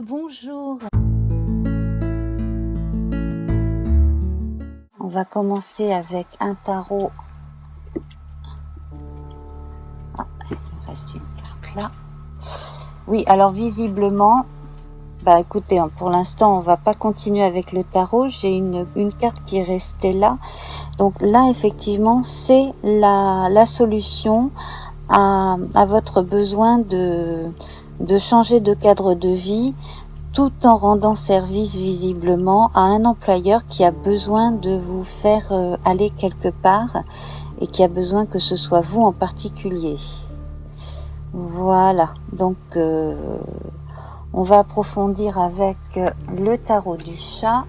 Bonjour. On va commencer avec un tarot. Ah, il me reste une carte là. Oui, alors visiblement, écoutez, pour l'instant, on va pas continuer avec le tarot. J'ai une carte qui est restée là. Donc là, effectivement, c'est la solution à votre besoin de changer de cadre de vie, tout en rendant service visiblement à un employeur qui a besoin de vous faire aller quelque part et qui a besoin que ce soit vous en particulier. Voilà, donc on va approfondir avec le tarot du chat.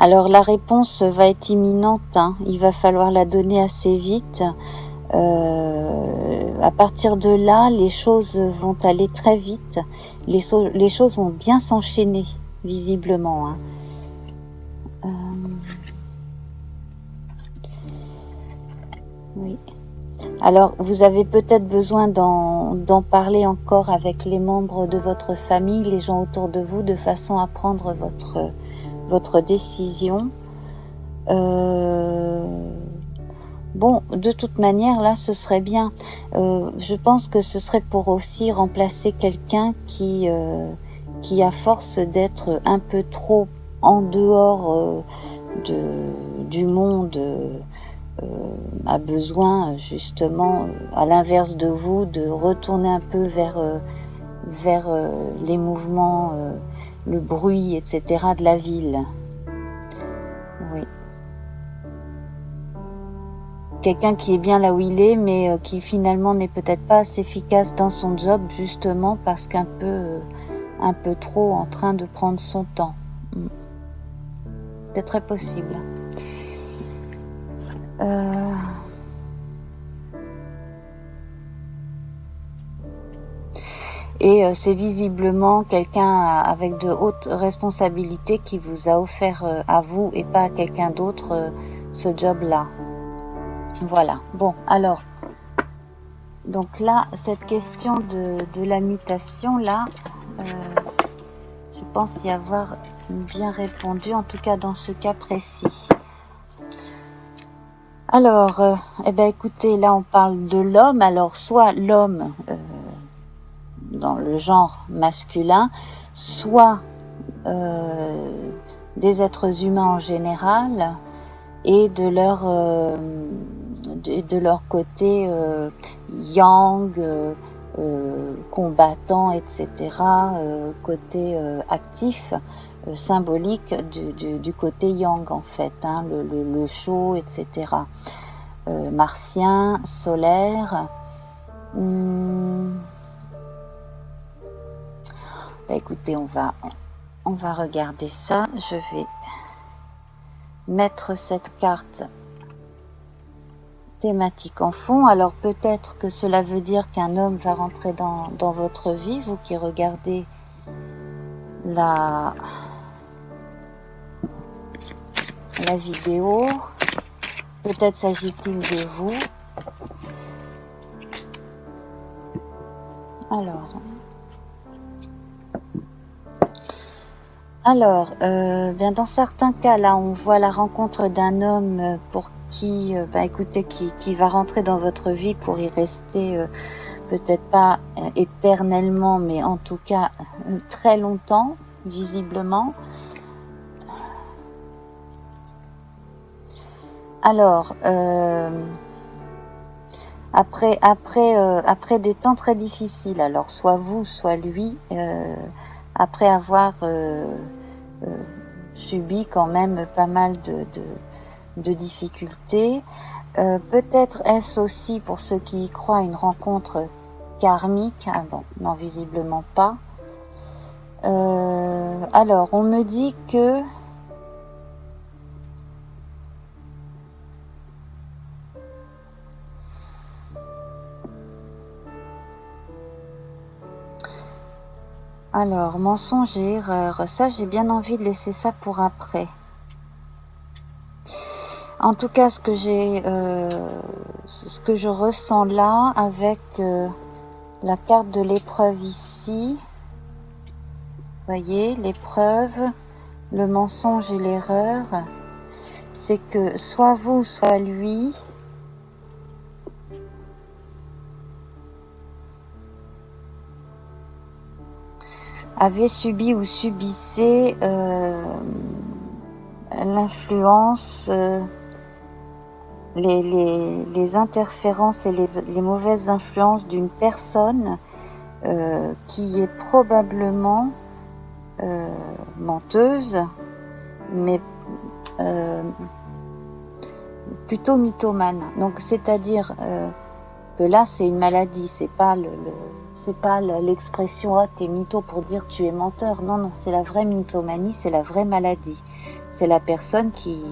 Alors la réponse va être imminente, hein. Il va falloir la donner assez vite. À partir de là, les choses vont aller très vite. Les choses vont bien s'enchaîner, visiblement, hein. Oui. Alors, vous avez peut-être besoin d'en parler encore avec les membres de votre famille, les gens autour de vous, de façon à prendre votre décision. Bon, de toute manière, là, ce serait bien. Je pense que ce serait pour aussi remplacer quelqu'un qui, à force d'être un peu trop en dehors du monde, a besoin, justement, à l'inverse de vous, de retourner un peu vers les mouvements, le bruit, etc. de la ville. Oui. Quelqu'un qui est bien là où il est, mais qui finalement n'est peut-être pas assez efficace dans son job, justement parce qu'un peu trop en train de prendre son temps. C'est très possible. Et c'est visiblement quelqu'un avec de hautes responsabilités qui vous a offert à vous et pas à quelqu'un d'autre ce job-là. Voilà. Bon, alors, donc là, cette question de la mutation, là, je pense y avoir bien répondu, en tout cas dans ce cas précis. Alors, écoutez, là on parle de l'homme, alors soit l'homme dans le genre masculin, soit des êtres humains en général, et de leur côté yang, combattant, etc., côté actif, symbolique du côté yang, en fait, hein, le chaud, etc. Martien, solaire. Écoutez, on va regarder ça. Je vais mettre cette carte thématique en fond. Alors peut-être que cela veut dire qu'un homme va rentrer dans votre vie, vous qui regardez la vidéo. Peut-être s'agit-il de vous. Alors, bien dans certains cas, là, on voit la rencontre d'un homme pour qui, écoutez, qui va rentrer dans votre vie pour y rester, peut-être pas éternellement, mais en tout cas très longtemps, visiblement. Alors, après des temps très difficiles, alors soit vous, soit lui, après avoir subi quand même pas mal de difficultés. Peut-être est-ce aussi, pour ceux qui y croient, une rencontre karmique. Ah bon, non, visiblement pas. Alors, on me dit que Alors, mensonge et erreur. Ça, j'ai bien envie de laisser ça pour après. En tout cas, ce que je ressens là avec la carte de l'épreuve ici, voyez, l'épreuve, le mensonge et l'erreur, c'est que soit vous, soit lui, avez subi ou subissez l'influence, les interférences et les mauvaises influences d'une personne qui est probablement menteuse, mais plutôt mythomane. Donc, c'est-à-dire que là, c'est une maladie, c'est pas l'expression « ah, t'es mytho » pour dire « tu es menteur ». Non, non, c'est la vraie mythomanie, c'est la vraie maladie. C'est la personne qui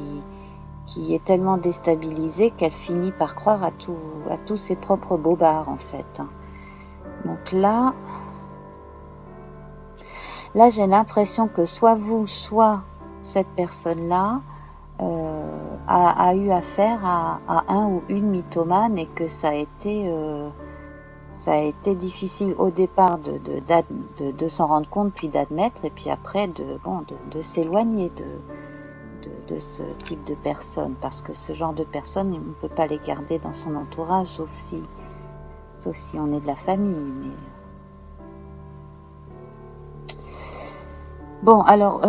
est tellement déstabilisée qu'elle finit par croire à tous ses propres bobards, en fait. Donc là j'ai l'impression que soit vous, soit cette personne-là a eu affaire à un ou une mythomane et que ça a été difficile au départ de s'en rendre compte, puis d'admettre, et puis après de s'éloigner de ce type de personne, parce que ce genre de personnes, on ne peut pas les garder dans son entourage, sauf si on est de la famille. Mais bon, alors,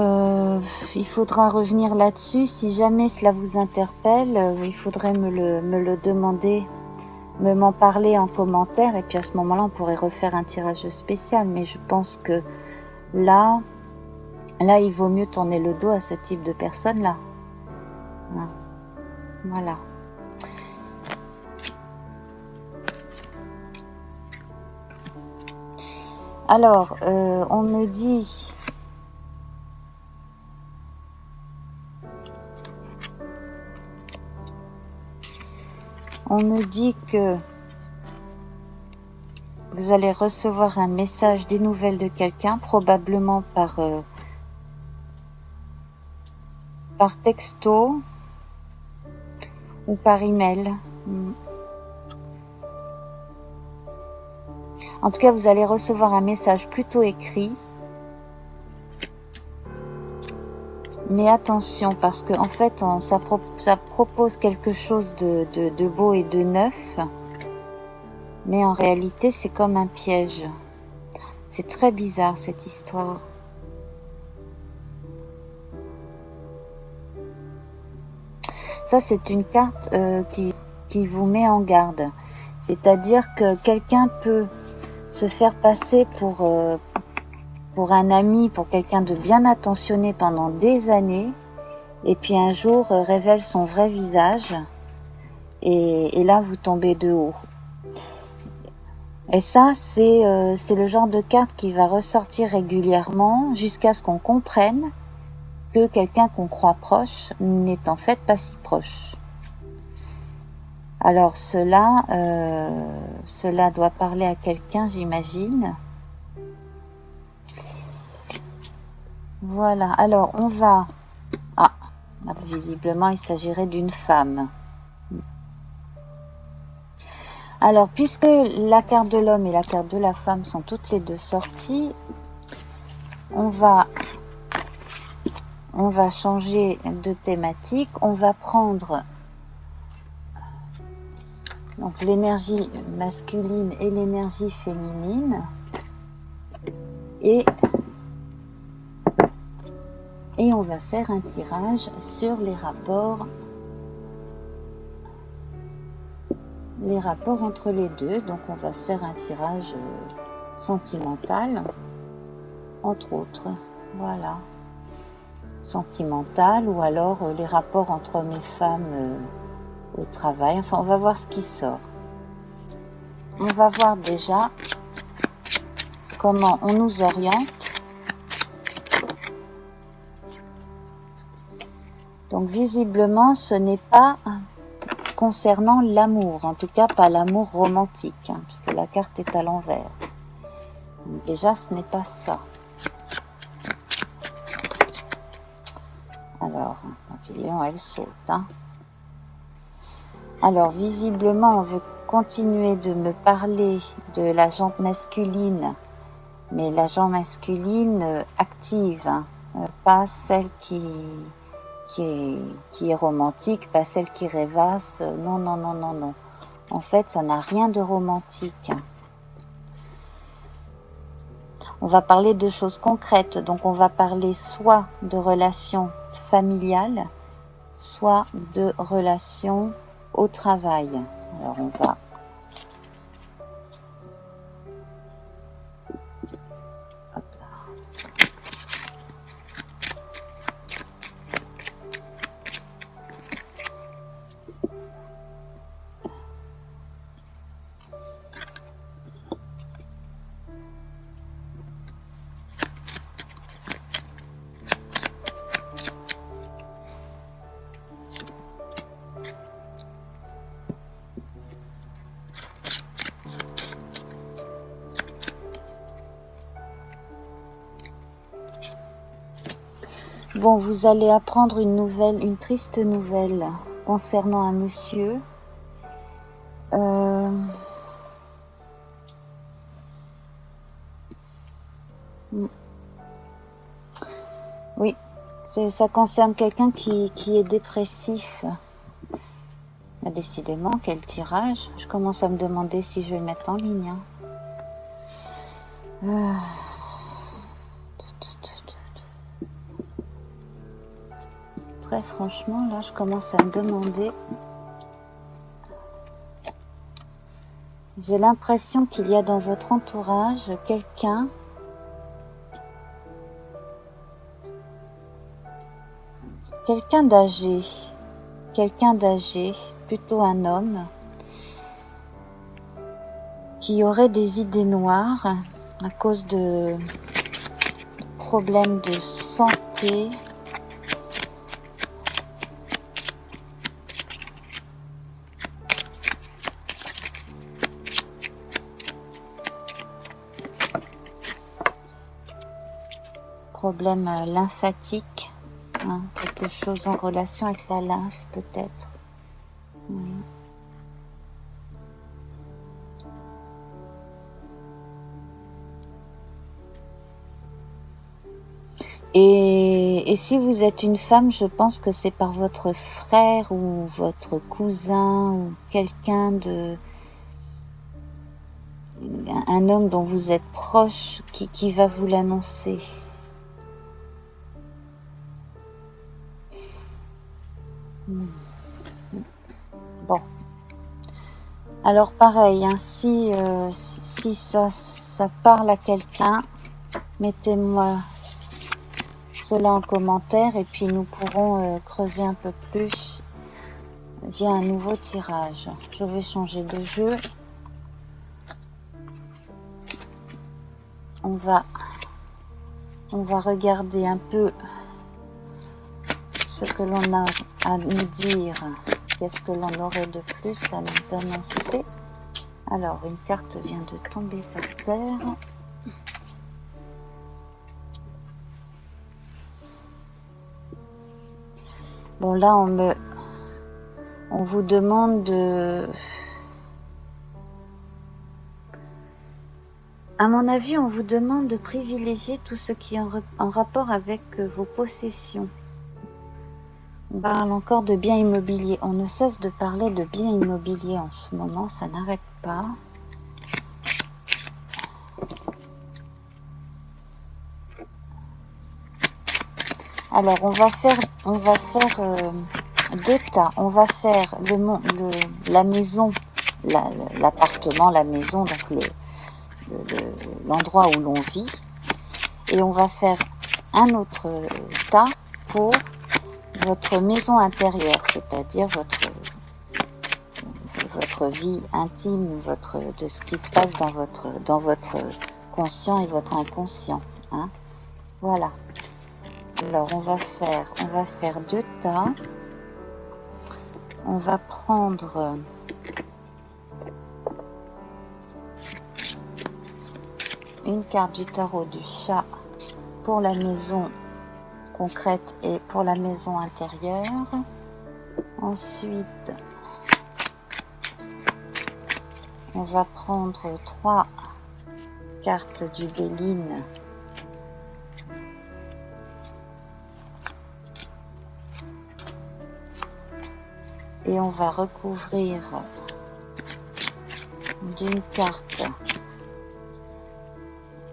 il faudra revenir là-dessus. Si jamais cela vous interpelle, il faudrait me le demander, m'en parler en commentaire, et puis à ce moment-là, on pourrait refaire un tirage spécial. Mais je pense que là, il vaut mieux tourner le dos à ce type de personne-là. Voilà. Alors, on me dit... que vous allez recevoir un message, des nouvelles de quelqu'un, probablement par texto ou par email. En tout cas, vous allez recevoir un message plutôt écrit. Mais attention, parce que en fait, ça propose quelque chose de beau et de neuf. Mais en réalité, c'est comme un piège. C'est très bizarre, cette histoire. Ça, c'est une carte qui vous met en garde. C'est-à-dire que quelqu'un peut se faire passer pour un ami, pour quelqu'un de bien attentionné pendant des années, et puis un jour révèle son vrai visage, et là vous tombez de haut. Et ça, c'est le genre de carte qui va ressortir régulièrement jusqu'à ce qu'on comprenne que quelqu'un qu'on croit proche n'est en fait pas si proche. Alors cela doit parler à quelqu'un, j'imagine. Voilà, alors on va... Ah, visiblement il s'agirait d'une femme. Alors, puisque la carte de l'homme et la carte de la femme sont toutes les deux sorties, on va changer de thématique. On va prendre donc l'énergie masculine et l'énergie féminine, et on va faire un tirage sur les rapports entre les deux. Donc on va se faire un tirage sentimental, entre autres. Voilà, sentimental, ou alors les rapports entre hommes et femmes au travail. Enfin, on va voir ce qui sort. On va voir déjà comment on nous oriente. Donc visiblement, ce n'est pas concernant l'amour, en tout cas pas l'amour romantique, puisque la carte est à l'envers. Donc déjà, ce n'est pas ça. Alors, papillon, elle saute. Hein. Alors, visiblement, on veut continuer de me parler de la jante masculine, mais la jante masculine active, hein, pas celle qui est romantique, pas celle qui rêvasse. Non, non, non, non, non. En fait, ça n'a rien de romantique. On va parler de choses concrètes, donc on va parler soit de relations familiales, soit de relations au travail. Alors on va hop là. Bon, vous allez apprendre une nouvelle, une triste nouvelle concernant un monsieur. Oui, ça concerne quelqu'un qui est dépressif. Décidément, quel tirage. Je commence à me demander si je vais le mettre en ligne. Hein. Très franchement, là, je commence à me demander. J'ai l'impression qu'il y a dans votre entourage quelqu'un d'âgé, plutôt un homme, qui aurait des idées noires à cause de problèmes de santé. Problème lymphatique, hein, quelque chose en relation avec la lymphe peut-être. Oui. Et si vous êtes une femme, je pense que c'est par votre frère ou votre cousin ou quelqu'un un homme dont vous êtes proche qui va vous l'annoncer. Bon. Alors pareil, hein, si ça parle à quelqu'un, mettez-moi cela en commentaire et puis nous pourrons creuser un peu plus via un nouveau tirage. Je vais changer de jeu. On va regarder un peu ce que l'on a à nous dire. Qu'est-ce que l'on aurait de plus à nous annoncer? Alors, une carte vient de tomber par terre. Bon, là, on vous demande de... À mon avis, on vous demande de privilégier tout ce qui est en rapport avec vos possessions. On parle encore de biens immobiliers. On ne cesse de parler de biens immobiliers en ce moment, ça n'arrête pas. Alors, on va faire deux tas. On va faire la maison, l'appartement, la maison, donc l'endroit où l'on vit. Et on va faire un autre tas pour votre maison intérieure, c'est-à-dire votre vie intime, de ce qui se passe dans votre conscient et votre inconscient. Hein. Voilà. Alors on va faire deux tas. On va prendre une carte du tarot du chat pour la maison concrète et pour la maison intérieure. Ensuite, on va prendre 3 cartes du Béline. Et on va recouvrir d'une carte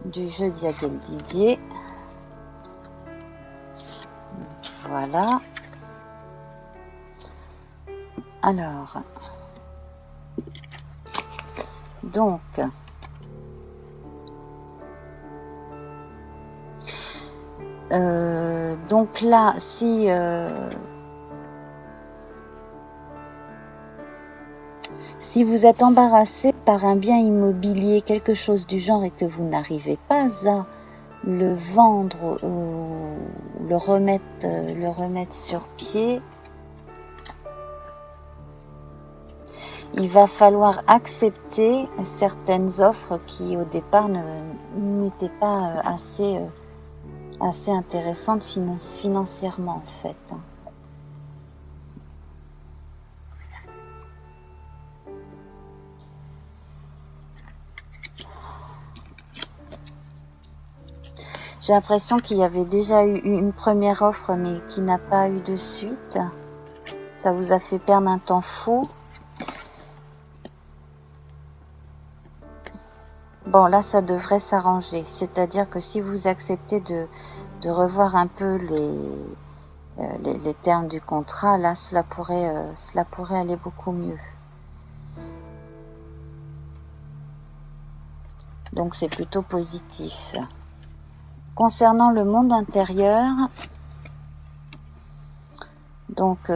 du jeu Diagonale Didier. Voilà. Alors, donc là, si vous êtes embarrassé par un bien immobilier, quelque chose du genre, et que vous n'arrivez pas à le vendre ou le remettre sur pied, il va falloir accepter certaines offres qui au départ n'étaient pas assez intéressantes financièrement en fait. J'ai l'impression qu'il y avait déjà eu une première offre mais qui n'a pas eu de suite. Ça vous a fait perdre un temps fou. Bon, là, ça devrait s'arranger. C'est-à-dire que si vous acceptez de revoir un peu les termes du contrat, là, cela pourrait aller beaucoup mieux. Donc, c'est plutôt positif. Concernant le monde intérieur, donc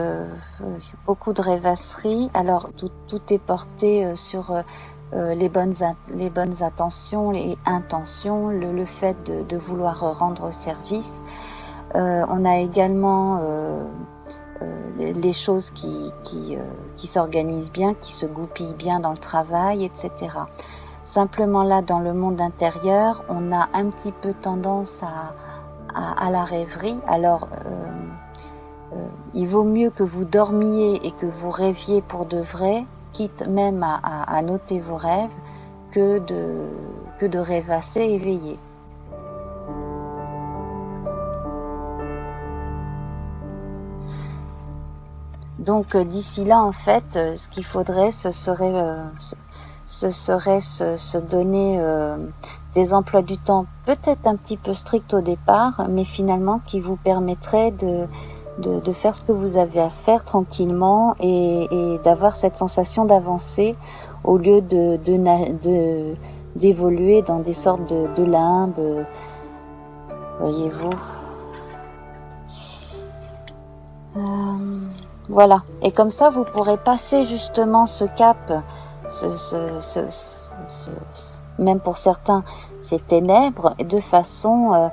beaucoup de rêvasseries. Alors, tout est porté sur les bonnes attentions, les intentions, le fait de vouloir rendre service. On a également les choses qui s'organisent bien, qui se goupillent bien dans le travail, etc. Simplement là, dans le monde intérieur, on a un petit peu tendance à la rêverie. Alors, il vaut mieux que vous dormiez et que vous rêviez pour de vrai, quitte même à noter vos rêves, que de rêvasser éveillé. Donc d'ici là, en fait, ce qu'il faudrait, ce serait se donner des emplois du temps peut-être un petit peu stricts au départ, mais finalement qui vous permettraient de faire ce que vous avez à faire tranquillement et d'avoir cette sensation d'avancer au lieu d'évoluer dans des sortes de limbes, voyez-vous. Voilà. Et comme ça, vous pourrez passer justement ce cap, même pour certains, ces ténèbres, de façon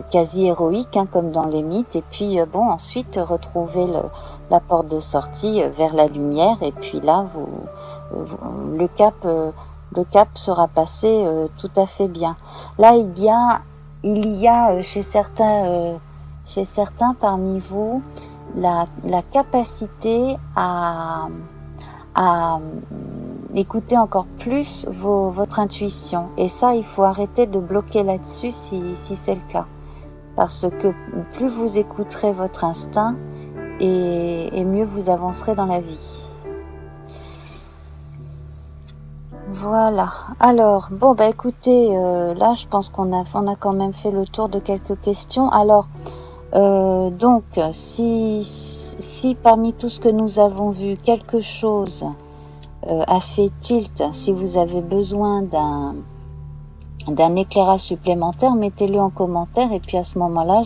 quasi héroïque, hein, comme dans les mythes, et puis ensuite retrouver la porte de sortie vers la lumière, et puis là le cap sera passé tout à fait bien. Là il y a chez certains parmi vous la capacité à écouter encore plus votre intuition. Et ça, il faut arrêter de bloquer là-dessus si c'est le cas. Parce que plus vous écouterez votre instinct, et mieux vous avancerez dans la vie. Voilà. Alors, écoutez, là, je pense qu'on a quand même fait le tour de quelques questions. Alors, donc, si parmi tout ce que nous avons vu, quelque chose a fait tilt, si vous avez besoin d'un éclairage supplémentaire, mettez-le en commentaire et puis à ce moment-là,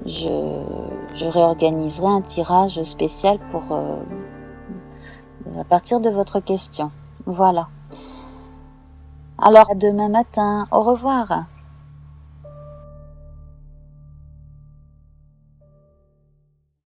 je réorganiserai un tirage spécial à partir de votre question. Voilà. Alors, à demain matin. Au revoir.